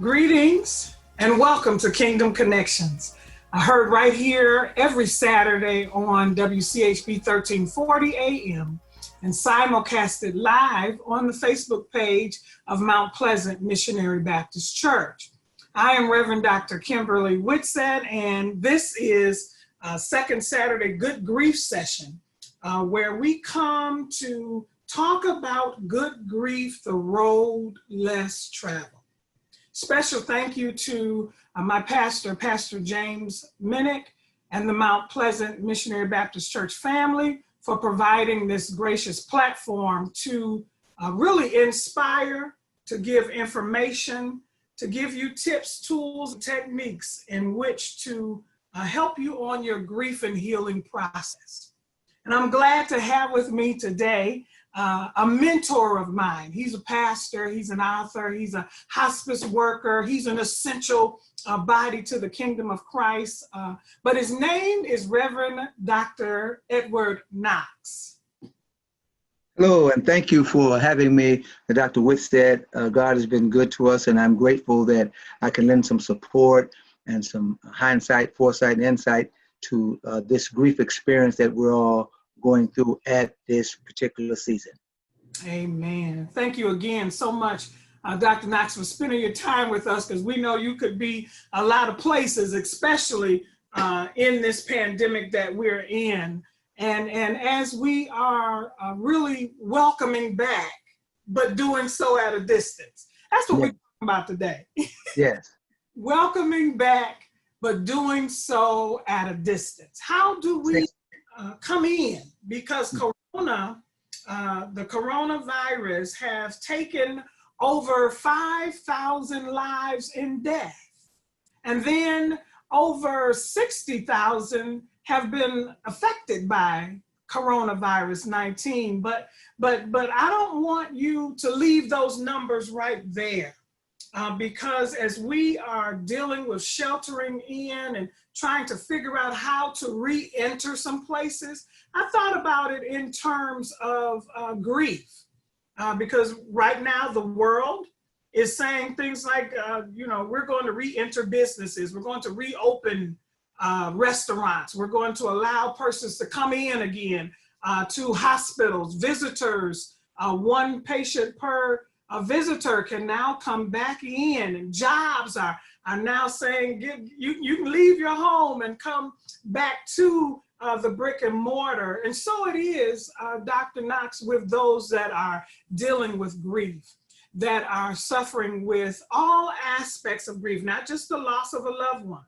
Greetings and welcome to Kingdom Connections. I heard right here every Saturday on WCHB 1340 AM and simulcasted live on the Facebook page of Mount Pleasant Missionary Baptist Church. I am Reverend Dr. Kimberly Whitsett, and this is a second Saturday Good Grief session where we come to talk about good grief, the road less traveled. Special thank you to my pastor, Pastor James Minnick, and the Mount Pleasant Missionary Baptist Church family for providing this gracious platform to really inspire, to give information, to give you tips, tools, techniques in which to help you on your grief and healing process. And I'm glad to have with me today a mentor of mine. He's a pastor, he's an author, he's a hospice worker, he's an essential body to the kingdom of Christ. But his name is Reverend Dr. Edward Knox. Hello, and thank you for having me, Dr. Whitsett. God has been good to us, and I'm grateful that I can lend some support and some hindsight, foresight, and insight to this grief experience that we're all going through at this particular season. Amen. Thank you again so much, Dr. Knox, for spending your time with us, because we know you could be a lot of places, especially in this pandemic that we're in. And as we are really welcoming back, but doing so at a distance. That's what we're talking about today. Yes. Welcoming back, but doing so at a distance. How do we come in? Because the coronavirus has taken over 5,000 lives in death. And then over 60,000 have been affected by coronavirus 19. But I don't want you to leave those numbers right there. Because as we are dealing with sheltering in and trying to figure out how to re-enter some places, I thought about it in terms of grief. Because right now the world is saying things like, we're going to re-enter businesses, we're going to reopen restaurants, we're going to allow persons to come in again to hospitals, visitors, one patient per a visitor can now come back in, and jobs are now saying you can leave your home and come back to the brick and mortar. And so it is, Dr. Knox, with those that are dealing with grief, that are suffering with all aspects of grief, not just the loss of a loved one,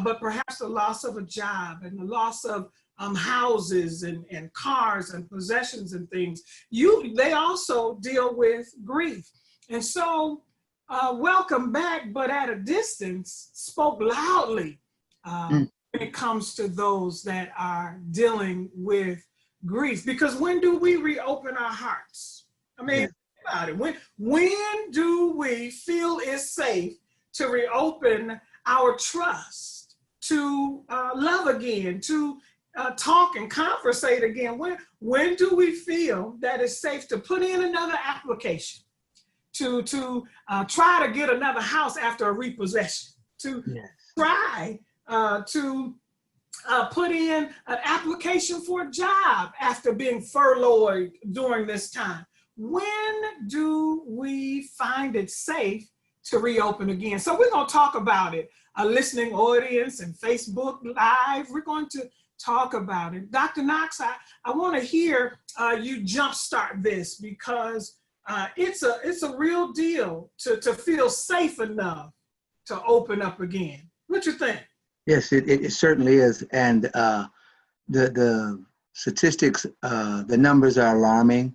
but perhaps the loss of a job and the loss of houses and cars and possessions and things. They also deal with grief. And so Welcome Back, but at a distance, spoke loudly when it comes to those that are dealing with grief. Because when do we reopen our hearts? I mean, think about it. When do we feel it's safe to reopen our trust, to love again, to talk and conversate again? When do we feel that it's safe to put in another application, to try to get another house after a repossession, to try to put in an application for a job after being furloughed during this time? When do we find it safe to reopen again? So we're going to talk about it. A listening audience and Facebook Live, we're going to talk about it. Dr. Knox, I want to hear you jumpstart this, because it's a real deal to feel safe enough to open up again. What you think? Yes, it certainly is. And the statistics, the numbers are alarming.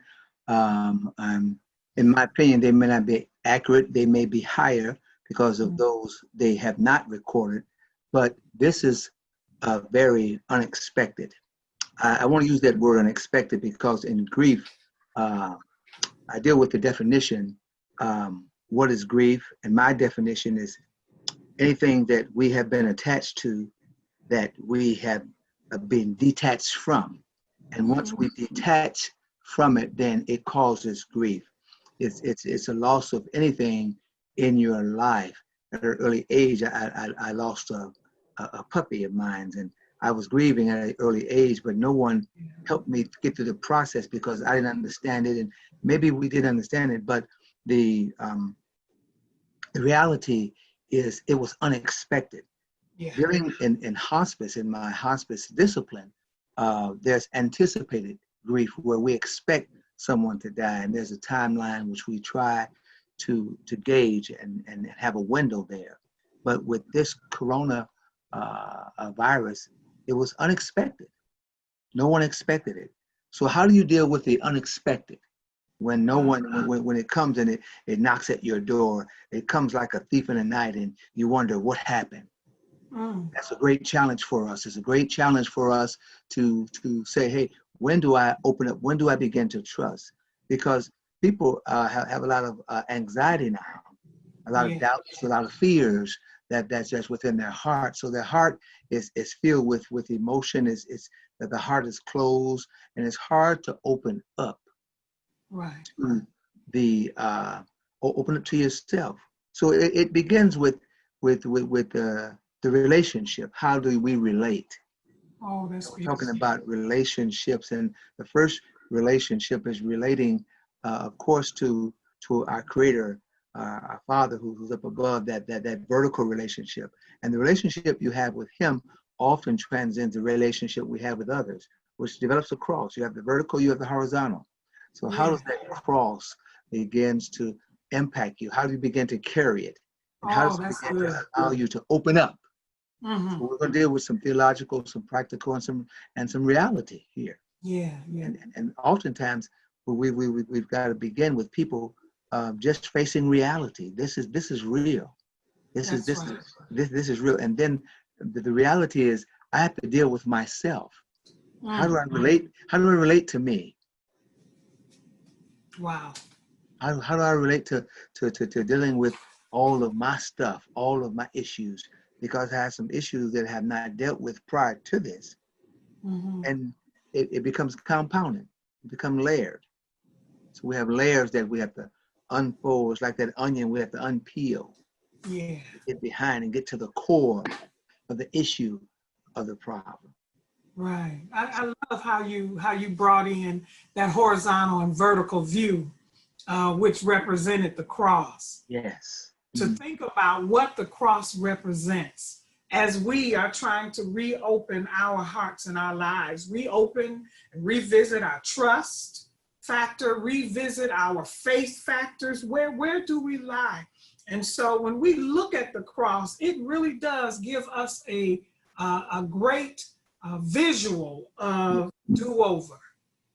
In my opinion, they may not be accurate. They may be higher because of those they have not recorded. But this is very unexpected. I want to use that word unexpected because in grief, I deal with the definition, what is grief? And my definition is anything that we have been attached to that we have been detached from. And once we detach from it, then it causes grief. It's a loss of anything in your life. At an early age, I lost a puppy of mine, and I was grieving at an early age, but no one helped me get through the process because I didn't understand it, and maybe we didn't understand it, but the reality is it was unexpected. Yeah. Dealing in hospice, in my hospice discipline, there's anticipated grief where we expect someone to die, and there's a timeline which we try to gauge and have a window there. But with this corona virus, it was unexpected. No one expected it. So how do you deal with the unexpected when no one, when it comes and it knocks at your door? It comes like a thief in the night, and you wonder what happened. That's a great challenge for us. It's a great challenge for us to say, hey, when do I open up? When do I begin to trust? Because people have a lot of anxiety now, a lot of doubts, a lot of fears that's just within their heart. So their heart is filled with emotion. Is that the heart is closed, and it's hard to open up. Right. To the open up to yourself. So it begins with the relationship. How do we relate? Oh, that's We're beautiful. talking about relationships, and the first relationship is relating, of course, to our Creator, our Father who's up above. That vertical relationship, and the relationship you have with Him often transcends the relationship we have with others, which develops a cross. You have the vertical, you have the horizontal. So how does that cross begins to impact you? How do you begin to carry it? And how does it begin to allow you to open up? So we're going to deal with some theological, some practical, and some reality here. Yeah. And oftentimes we've got to begin with people just facing reality. This is real. This is real. And then the reality is I have to deal with myself. How do I relate? How do I relate to me? Wow. How do I relate to dealing with all of my stuff, all of my issues? Because I have some issues that I have not dealt with prior to this. And it becomes compounded, it becomes layered. So we have layers that we have to unfold. It's like that onion we have to unpeel. Yeah. Get behind and get to the core of the issue of the problem. Right. I love how you brought in that horizontal and vertical view, which represented the cross. Yes. To think about what the cross represents as we are trying to reopen our hearts and our lives, reopen and revisit our trust factor, revisit our faith factors. Where do we lie? And so when we look at the cross, it really does give us a great visual of do-over.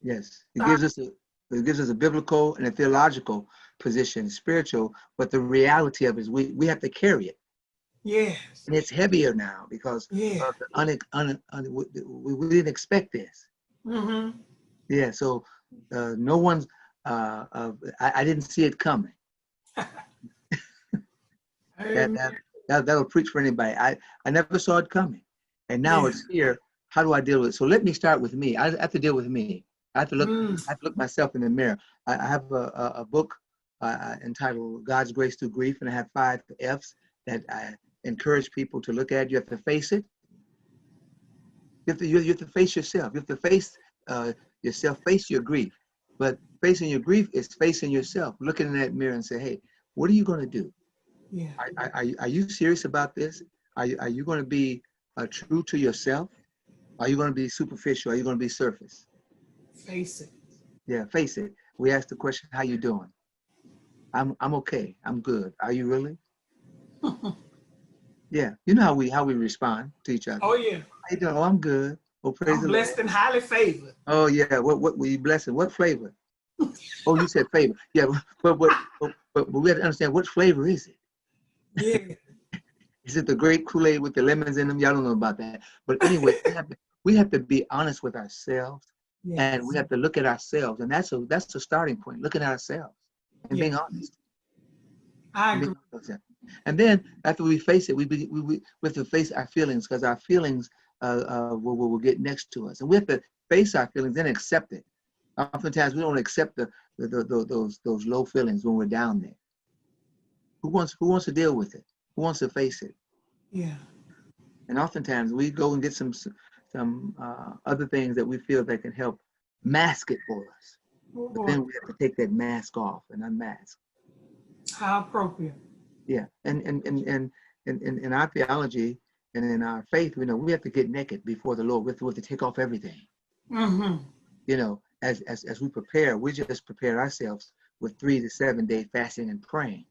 Yes, it gives us a biblical and a theological position, spiritual, but the reality of it is we have to carry it. Yes. And it's heavier now because of the we didn't expect this. Yeah, so no one's I didn't see it coming. That'll preach for anybody. I never saw it coming, and now it's here. How do I deal with it? So let me start with me. I have to deal with me. I have to look myself in the mirror. I have a book entitled God's Grace Through Grief, and I have 5 F's that I encourage people to look at. You have to face it. You have to face yourself. You have to face yourself, face your grief. But facing your grief is facing yourself, looking in that mirror and say, hey, what are you going to do? Yeah. Are you serious about this? Are you going to be true to yourself? Are you going to be superficial? Are you going to be surface? Face it. Yeah, face it. We ask the question, how you doing? I'm okay. I'm good. Are you really? Yeah. You know how we respond to each other. Oh yeah. How you doing? Oh, I'm good. Oh, praise I'm the blessed Lord. and highly favored. Oh yeah. What were you blessed? What flavor? Oh, you said favor. Yeah, but we have to understand what flavor is it? Yeah. Is it the grape Kool-Aid with the lemons in them? Y'all don't know about that. But anyway, we have to be honest with ourselves, and we have to look at ourselves, and that's the starting point. Looking at ourselves and being honest. I agree. And then after we face it, we have to face our feelings, because our feelings will get next to us, and we have to face our feelings and accept it. Oftentimes we don't accept those low feelings when we're down there. who wants to deal with it? Who wants to face it? Yeah. And oftentimes we go and get some other things that we feel that can help mask it for us. Oh, But boy. then we have to take that mask off and unmask. How appropriate. Yeah. And in our theology and in our faith, we know we have to get naked before the Lord. We have to take off everything. Mm-hmm. You know, as we prepare, we just prepare ourselves with 3 to 7 day fasting and praying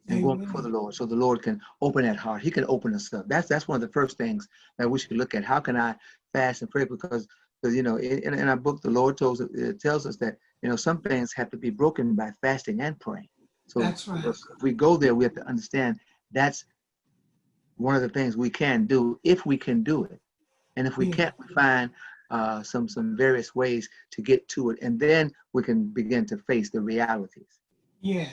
and going before the Lord, so the Lord can open that heart. He can open us up. That's one of the first things that we should look at. How can I fast and pray? Because you know, in our book, the Lord tells us that, you know, some things have to be broken by fasting and praying. So That's right. if we go there, we have to understand that's one of the things we can do if we can do it. And if we can't, we find some various ways to get to it, and then we can begin to face the realities. Yes.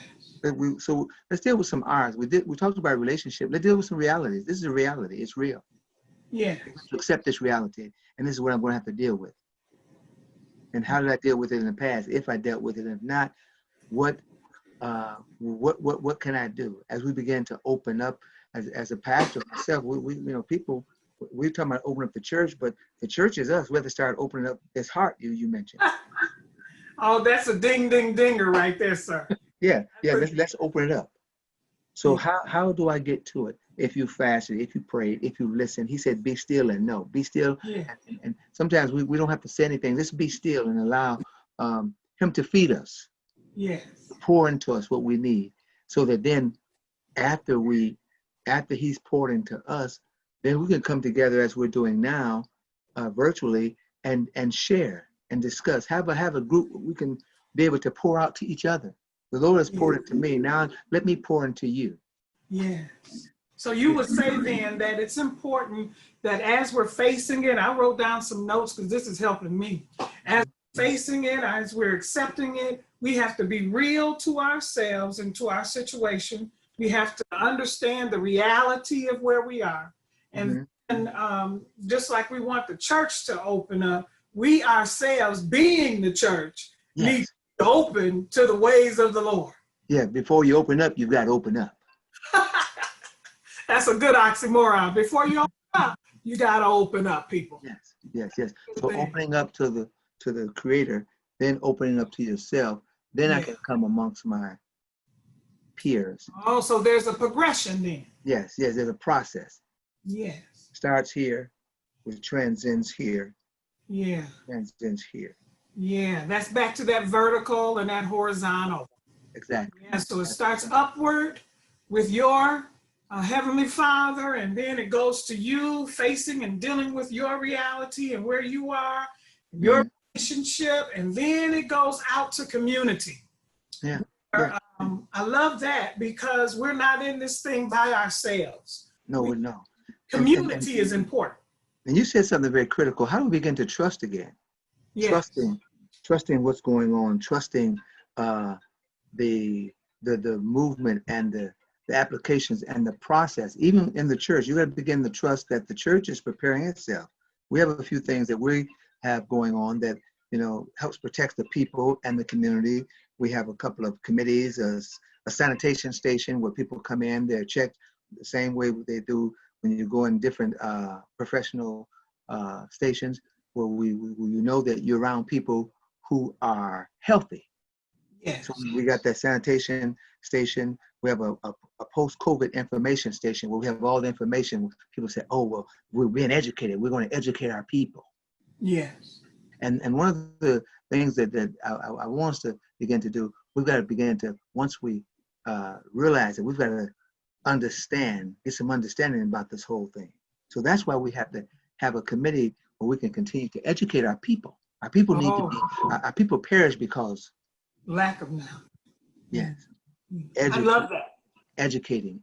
So let's deal with some R's. We talked about relationship. Let's deal with some realities. This is a reality. It's real. Yes. To accept this reality, and this is what I'm going to have to deal with. And how did I deal with it in the past? If I dealt with it, if not, what can I do? As we begin to open up, as a pastor myself, we you know, people, we're talking about opening up the church, but the church is us. We have to start opening up this heart you mentioned. Oh, that's a ding, ding, dinger right there, sir. Yeah. Let's open it up. So how do I get to it? If you fasted, if you prayed, if you listen, he said, be still and know. Be still. Yeah. And sometimes we don't have to say anything. Just be still and allow him to feed us. Yes. Pour into us what we need. So that then after he's poured into us, then we can come together as we're doing now, virtually, and share and discuss. Have a group we can be able to pour out to each other. The Lord has poured into me. Now let me pour into you. Yes. So you would say then that it's important that as we're facing it, I wrote down some notes because this is helping me. As we're facing it, as we're accepting it, we have to be real to ourselves and to our situation. We have to understand the reality of where we are. And just like we want the church to open up, we ourselves, being the church, need to open to the ways of the Lord. Yeah, before you open up, you've got to open up. That's a good oxymoron. Before you open up, you got to open up, people. Yes. So opening up to the Creator, then opening up to yourself, then I can come amongst my peers. Oh, so there's a progression then. Yes, there's a process. Yes. Starts here, which transcends here. Yeah. Transcends here. Yeah, that's back to that vertical and that horizontal. Exactly. Yeah, so it starts upward with your Heavenly Father, and then it goes to you facing and dealing with your reality and where you are, your relationship, and then it goes out to community. Yeah. I love that because we're not in this thing by ourselves. No. Community is important. And you said something very critical. How do we begin to trust again? Yes. Trusting what's going on, trusting the movement and the applications and the process. Even in the church, you got to begin to trust that the church is preparing itself. We have a few things that we have going on that, you know, helps protect the people and the community. We have a couple of committees, a sanitation station where people come in, they're checked the same way they do when you go in different professional stations, where you know that you're around people who are healthy. Yes. So we got that sanitation station. We have a post-COVID information station where we have all the information. People say, oh, well, we're being educated. We're going to educate our people. Yes. And one of the things that I want us to begin to do, we've got to begin to, once we realize that we've got to get some understanding about this whole thing. So that's why we have to have a committee where we can continue to educate our people. Our people need to be, our people perish because lack of knowledge. Yes. I love that. Educating.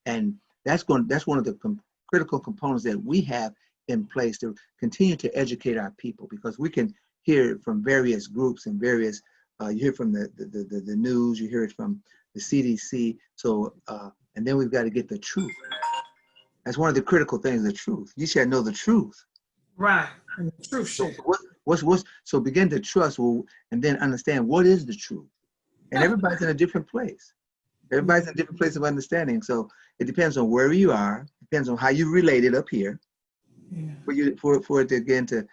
And that's one of the critical components that we have in place to continue to educate our people, because we can hear it from various groups and various, you hear from the news, you hear it from the CDC. So, and then we've got to get the truth. That's one of the critical things, the truth. You should know the truth. Right. And the truth shit. So begin to trust, and then understand what is the truth. And everybody's in a different place. Everybody's in a different place of understanding. So it depends on where you are, depends on how you related up here. Yeah. For it to again to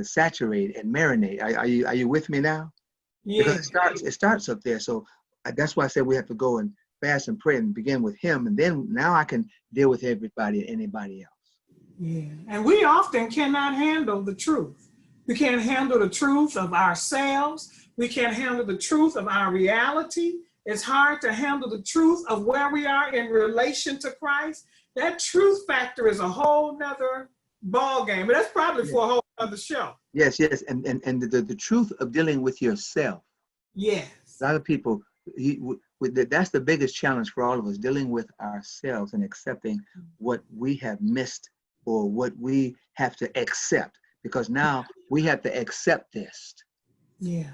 saturate and marinate. Are you with me now? Yeah. Because it starts up there. So that's why I said we have to go and fast and pray and begin with him, and then now I can deal with everybody and anybody else. Yeah. And we often cannot handle the truth. We can't handle the truth of ourselves. We can't handle the truth of our reality. It's hard to handle the truth of where we are in relation to Christ. That truth factor is a whole nother ball game, but that's probably for a whole other show. Yes, and the truth of dealing with yourself. Yes. A lot of people, that's the biggest challenge for all of us, dealing with ourselves and accepting what we have missed or what we have to accept, because now we have to accept this. Yeah.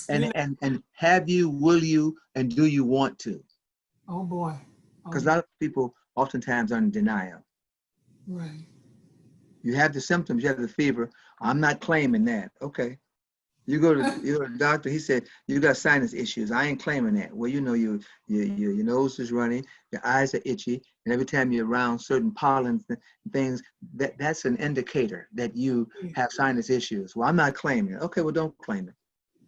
And have you, will you, and do you want to? Oh boy. Because a lot of people oftentimes are in denial. Right. You have the symptoms, you have the fever. I'm not claiming that. Okay. You go to the doctor, he said, you got sinus issues. I ain't claiming that. Well, you know, your nose is running, your eyes are itchy, and every time you're around certain pollens and things, that's an indicator that you have sinus issues. Well, I'm not claiming it. Okay, well, don't claim it.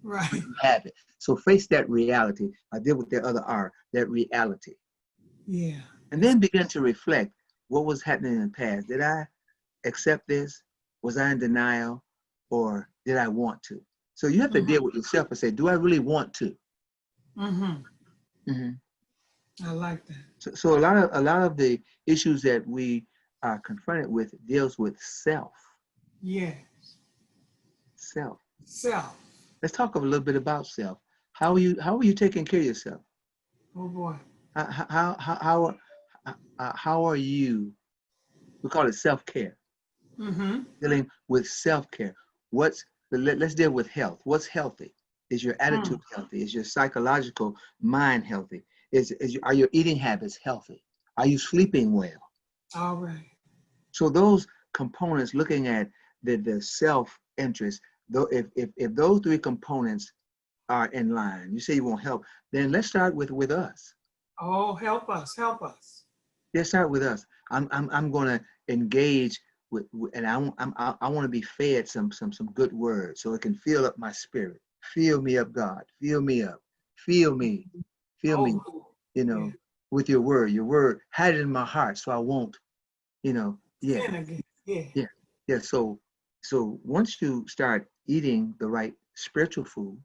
Right. You have it. So face that reality. I did with the other R, that reality. Yeah. And then begin to reflect what was happening in the past. Did I accept this? Was I in denial? Or did I want to? So you have to deal with yourself and say, do I really want to? I like that. So a lot of the issues that we are confronted with deals with self. Yes. Self. Self. Let's talk a little bit about self. How are you taking care of yourself? Oh boy. How are you? We call it self-care. Dealing with self-care. Let's deal with health. What's healthy? Is your attitude healthy? Is your psychological mind healthy? Are your eating habits healthy? Are you sleeping well? All right. So those components, looking at the self-interest, though, if those three components are in line, you say you want help, then let's start with us. Oh, help us, help us. Let's start with us. I'm going to engage and I want to be fed some good words so it can fill up my spirit. Fill me up, God. Fill me up. Fill me. Fill me. You know, with your word. Hide it in my heart so I won't. You know. Yeah. Yeah. So once you start eating the right spiritual food,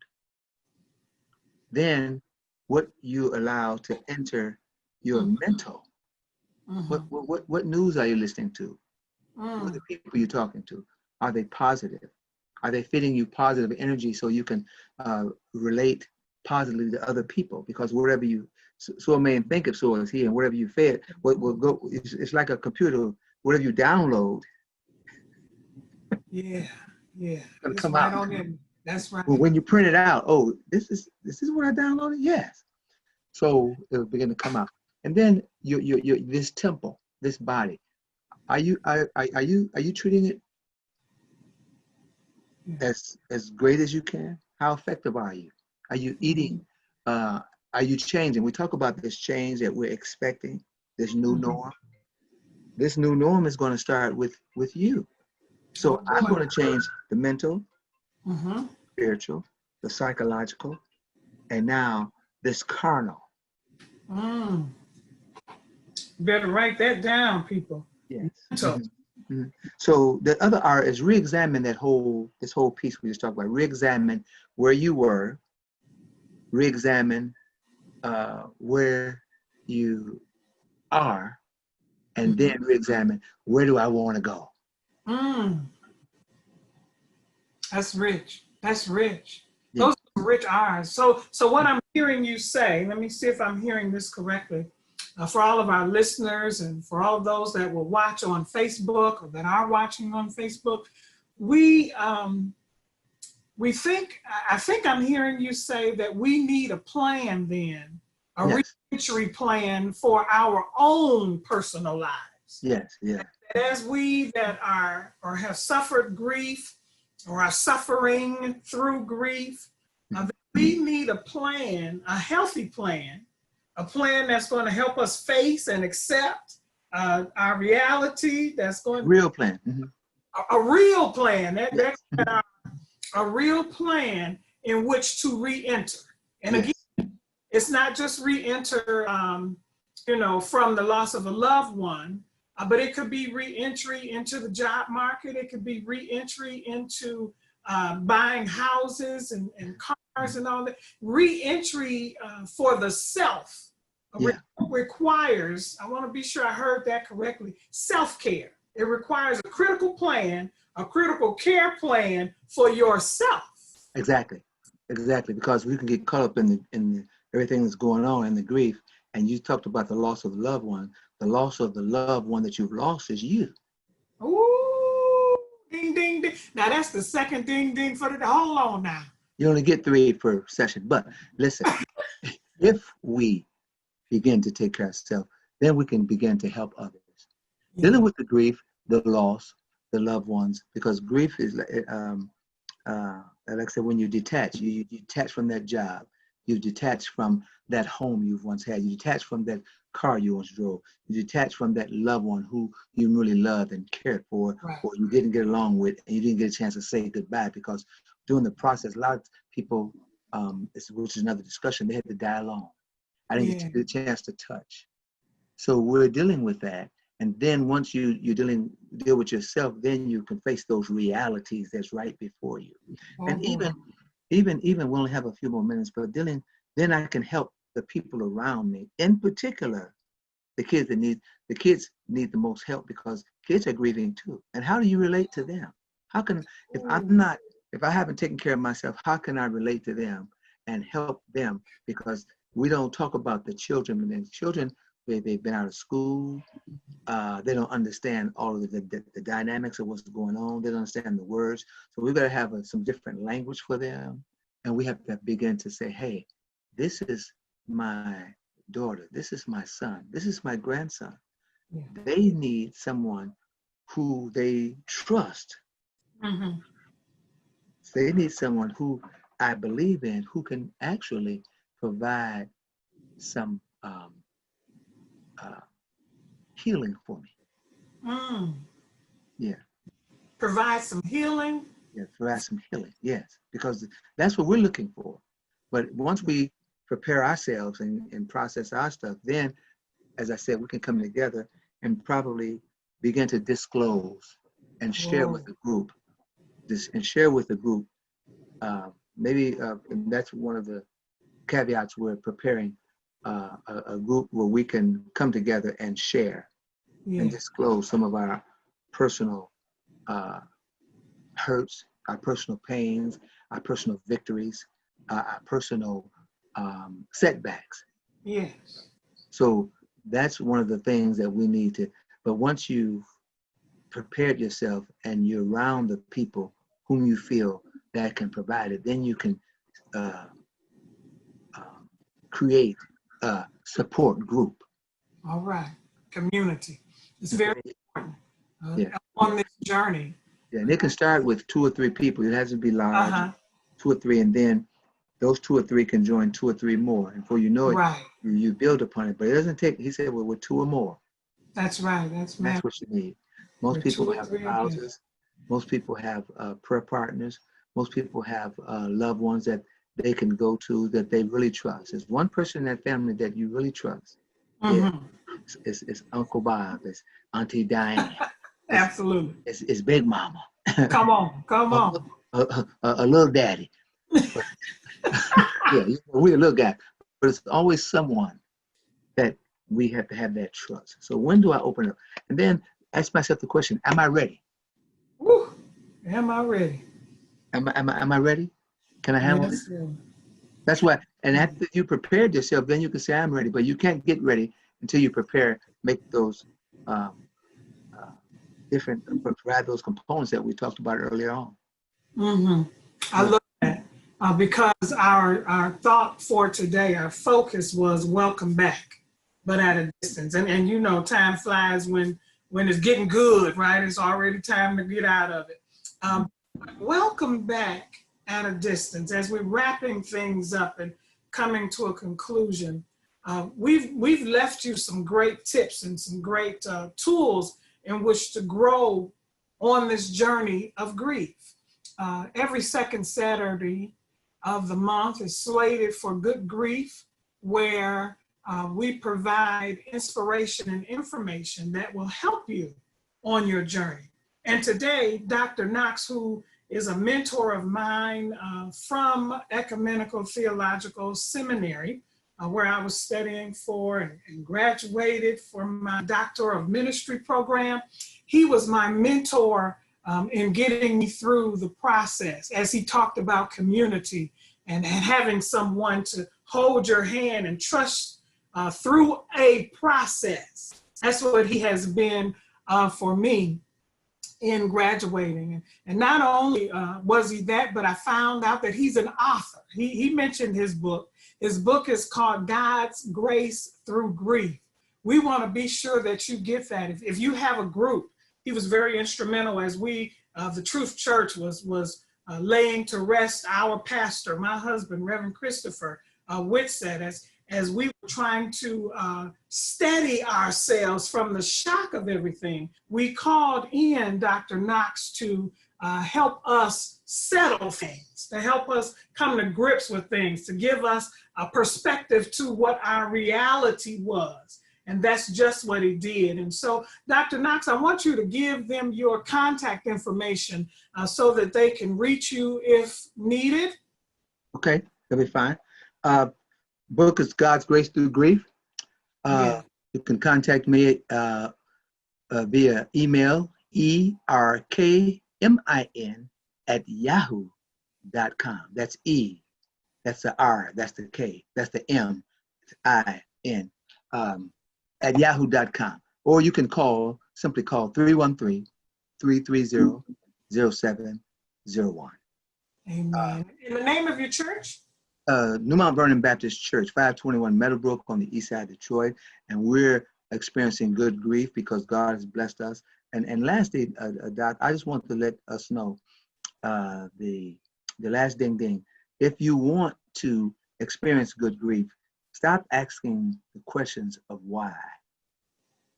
then what you allow to enter your mental. What news are you listening to? What are the people you're talking to? Are they positive? Are they feeding you positive energy so you can relate positively to other people? Because wherever you, so a man thinketh, so is he, and wherever you fed, what will go, it's like a computer, whatever you download. Yeah. It'll It's come right out. on in. That's right. Well, when you print it out, oh, this is what I downloaded? Yes. So it'll begin to come out. And then your this temple, this body, are you treating it as great as you can? How effective are you? Are you eating? Are you changing? We talk about this change that we're expecting, this new norm. This new norm is going to start with you. So I'm going to change the mental, spiritual, the psychological, and now this carnal. Better write that down, people. Yes. So the other R is re-examine this whole piece we just talked about. Re-examine where you were, re-examine where you are, and then re-examine where do I want to go. That's rich. That's rich. Yeah. Those are rich R's. So what I'm hearing you say, let me see if I'm hearing this correctly. For all of our listeners and for all of those that will watch on Facebook or that are watching on Facebook, I think I'm hearing you say that we need a plan then, a re-entry plan for our own personal lives. Yes, yeah. As we that are or have suffered grief or are suffering through grief, we need a plan, a healthy plan a plan that's going to help us face and accept our reality. That's going Real plan. Mm-hmm. a real plan. That's a real plan in which to re-enter. And again, it's not just re-enter, from the loss of a loved one, but it could be re-entry into the job market. It could be re-entry into buying houses and cars and all that. Re-entry for the self requires, I want to be sure I heard that correctly, self-care. It requires a critical plan, a critical care plan for yourself. Exactly, because we can get caught up in everything that's going on and the grief. And you talked about the loss of the loved one. The loss of the loved one that you've lost is you. Ooh, ding, ding, ding. Now that's the second ding, ding for the, hold on now. You only get 3 per session. But listen, if we begin to take care of ourselves, then we can begin to help others. Yeah. Dealing with the grief, the loss, the loved ones, because grief is, like I said, when you detach, you detach from that job, you detach from that home you've once had, you detach from that car you once drove, you detach from that loved one who you really loved and cared for, right, or you didn't get along with, and you didn't get a chance to say goodbye, because during the process, a lot of people, which is another discussion, they had to die alone. I didn't get a chance to touch. So we're dealing with that. And then once you deal with yourself, then you can face those realities that's right before you. Mm-hmm. And even we only have a few more minutes, but then I can help the people around me, in particular, the kids need the most help, because kids are grieving too. And how do you relate to them? How can, if I haven't taken care of myself, how can I relate to them and help them? Because we don't talk about the children, and children, they've been out of school. They don't understand all of the dynamics of what's going on. They don't understand the words. So we've got to have some different language for them. And we have to begin to say, hey, this is my daughter. This is my son. This is my grandson. Yeah. They need someone who they trust. Mm-hmm. They need someone who I believe in, who can actually provide some healing for me. Mm. Yeah. Provide some healing? Yeah, provide some healing, yes. Because that's what we're looking for. But once we prepare ourselves and process our stuff, then, as I said, we can come together and probably begin to disclose and share with the group. Maybe and that's one of the caveats. We're preparing a group where we can come together and share and disclose some of our personal hurts, our personal pains, our personal victories, our personal setbacks. Yes. So that's one of the things that we need to, but once you've prepared yourself and you're around the people whom you feel that can provide it, then you can create a support group. All right. Community. It's very important on this journey. Yeah, and it can start with 2 or 3 people. It has to be large, 2 or 3, and then those 2 or 3 can join 2 or 3 more. And before you know it, you build upon it. But it doesn't take, he said, well, with 2 or more. That's right. That's what you need. Most people have spouses. Most people have prayer partners. Most people have loved ones that they can go to that they really trust. There's one person in that family that you really trust. Mm-hmm. It's Uncle Bob. It's Auntie Diane. Absolutely. It's Big Mama. Come on. A little daddy. But, yeah, we're a little guy. But it's always someone that we have to have that trust. So when do I open up? And then ask myself the question, am I ready? Woo. Am I ready? Am I ready? Can I handle this? That's why, and after you prepared yourself, then you can say, I'm ready. But you can't get ready until you prepare, make those provide those components that we talked about earlier on. Mm-hmm. I love that because our thought for today, our focus was welcome back, but at a distance. And you know, time flies when it's getting good, right? It's already time to get out of it. Welcome back at a distance. As we're wrapping things up and coming to a conclusion, we've left you some great tips and some great tools in which to grow on this journey of grief. Every second Saturday of the month is slated for Good Grief, where we provide inspiration and information that will help you on your journey. And today, Dr. Knox, who is a mentor of mine from Ecumenical Theological Seminary, where I was studying for and graduated for my Doctor of Ministry program. He was my mentor in getting me through the process, as he talked about community and having someone to hold your hand and trust through a process. That's what he has been for me in graduating. And not only was he that, but I found out that he's an author. He mentioned his book. His book is called God's Grace Through Grief. We want to be sure that you get that. If you have a group, he was very instrumental as we, the Truth Church was laying to rest our pastor, my husband, Reverend Christopher Whitsett, as we were trying to steady ourselves from the shock of everything. We called in Dr. Knox to help us settle things, to help us come to grips with things, to give us a perspective to what our reality was. And that's just what he did. And so, Dr. Knox, I want you to give them your contact information so that they can reach you if needed. Okay, that'll be fine. Book is God's Grace Through Grief. Yeah. You can contact me via email, erkmin@yahoo.com. That's E, that's the R, that's the K, that's the M, I-N, at yahoo.com. Or you can simply call 313-330-0701. Amen. In the name of your church? New Mount Vernon Baptist Church, 521 Meadowbrook on the east side of Detroit. And we're experiencing good grief because God has blessed us. And lastly, Doc, I just want to let us know the last ding. If you want to experience good grief, stop asking the questions of why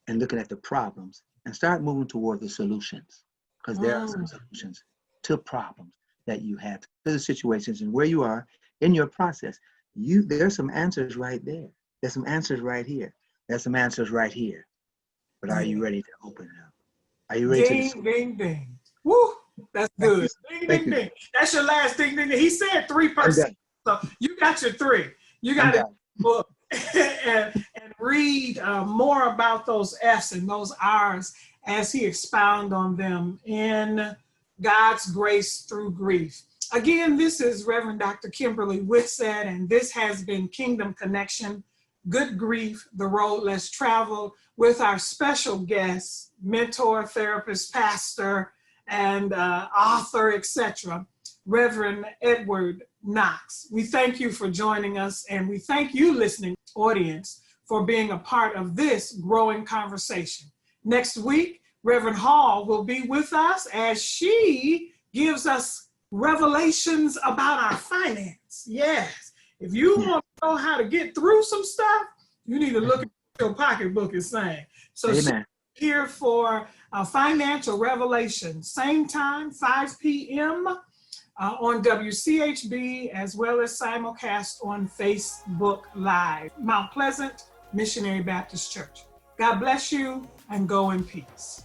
and looking at the problems and start moving toward the solutions, because there are some solutions to problems that you have, to the situations and where you are in your process. There's some answers right there. There's some answers right here. There's some answers right here. But are you ready to open it up? Are you ready to ding, ding. Woo, that's good. Ding, ding. That's your last ding, ding. He said 3%. So you got your 3. You got to book and read more about those F's and those R's as he expound on them in God's Grace Through Grief. Again, this is Reverend Dr. Kimberly Whitsett, and this has been Kingdom Connection, Good Grief, The Road Less Traveled, with our special guest, mentor, therapist, pastor, and author, etc., Reverend Edward Knox. We thank you for joining us, and we thank you, listening audience, for being a part of this growing conversation. Next week, Reverend Hall will be with us as she gives us revelations about our finance. Yes. If you want to know how to get through some stuff, you need to look at what your pocketbook is saying. So she's here for financial revelation. Same time, 5 p.m. On WCHB, as well as simulcast on Facebook Live. Mount Pleasant Missionary Baptist Church. God bless you and go in peace.